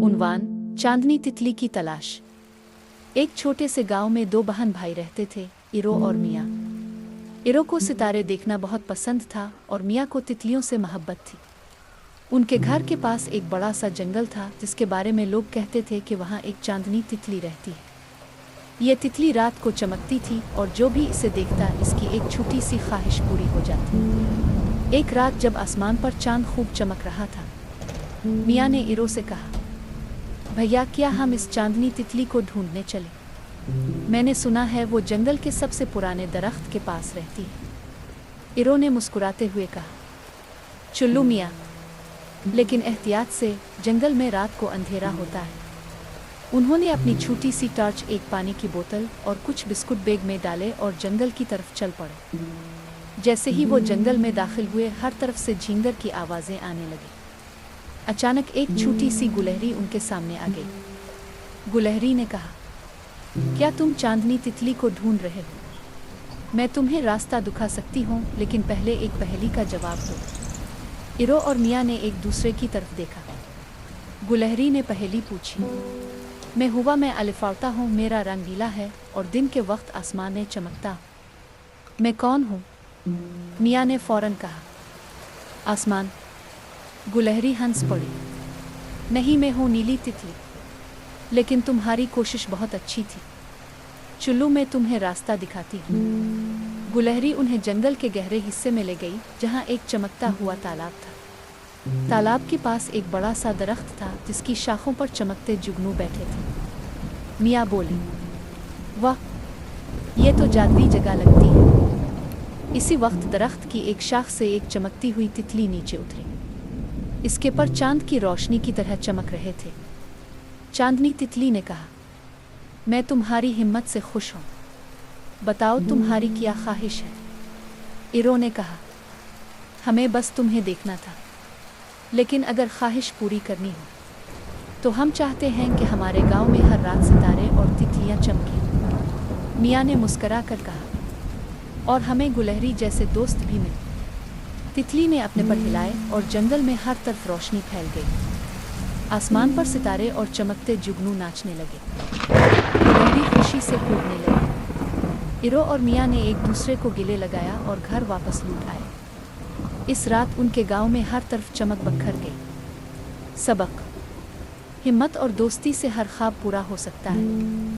उन्वान चांदनी तितली की तलाश। एक छोटे से गांव में दो बहन भाई रहते थे, इरो और मिया। इरो को सितारे देखना बहुत पसंद था और मिया को तितलियों से मोहब्बत थी। उनके घर के पास एक बड़ा सा जंगल था जिसके बारे में लोग कहते थे कि वहाँ एक चांदनी तितली रहती है। ये तितली रात को चमकती थी और जो भी इसे देखता इसकी एक छोटी सी ख्वाहिश पूरी हो जाती। एक रात जब आसमान पर चांद खूब चमक रहा था, मिया ने इरो से कहा, भैया क्या हम इस चांदनी तितली को ढूंढने चले? मैंने सुना है वो जंगल के सबसे पुराने दरख्त के पास रहती है। इरो ने मुस्कुराते हुए कहा, चुल्लू मिया, लेकिन एहतियात से, जंगल में रात को अंधेरा होता है। उन्होंने अपनी छोटी सी टॉर्च, एक पानी की बोतल और कुछ बिस्कुट बैग में डाले और जंगल की तरफ चल पड़े। जैसे ही वो जंगल में दाखिल हुए, हर तरफ से झींगर की आवाज़ें आने लगी। अचानक एक छोटी सी गुलहरी उनके सामने आ गई। गुलहरी ने कहा, क्या तुम चांदनी तितली को ढूंढ रहे हो? मैं तुम्हें रास्ता दिखा सकती हूँ, लेकिन पहले एक पहेली का जवाब दो। इरो और मिया ने एक दूसरे की तरफ देखा। गुलहरी ने पहेली पूछी, मैं अलिफाता हूँ, मेरा रंग नीला है और दिन के वक्त आसमान में चमकता हूँ। मैं कौन हूँ? मिया ने फौरन कहा, आसमान। गुलहरी हंस पड़ी, नहीं, मैं हूँ नीली तितली, लेकिन तुम्हारी कोशिश बहुत अच्छी थी। चुल्लू, मैं तुम्हें रास्ता दिखाती हूँ। गुलहरी उन्हें जंगल के गहरे हिस्से में ले गई जहाँ एक चमकता हुआ तालाब था। तालाब के पास एक बड़ा सा दरख्त था जिसकी शाखों पर चमकते जुगनू बैठे थे। मिया बोले, वाह, ये तो जादुई जगह लगती है। इसी वक्त दरख्त की एक शाख से एक चमकती हुई तितली नीचे उतरी। इसके पर चांद की रोशनी की तरह चमक रहे थे। चांदनी तितली ने कहा, मैं तुम्हारी हिम्मत से खुश हूँ। बताओ तुम्हारी क्या ख्वाहिश है? इरो ने कहा, हमें बस तुम्हें देखना था, लेकिन अगर ख्वाहिश पूरी करनी हो तो हम चाहते हैं कि हमारे गांव में हर रात सितारे और तितलियां चमकें। मिया ने मुस्करा कर कहा, और हमें गुलहरी जैसे दोस्त भी मिले। तितली ने अपने पर हिलाए और जंगल में हर तरफ रोशनी फैल गई। आसमान पर सितारे और चमकते जुगनू नाचने लगे। गुलहरी खुशी से कूदने लगी। इरो और मिया ने एक दूसरे को गले लगाया और घर वापस लौट आए। इस रात उनके गांव में हर तरफ चमक बखर गई। सबक: हिम्मत और दोस्ती से हर ख्वाब पूरा हो सकता है।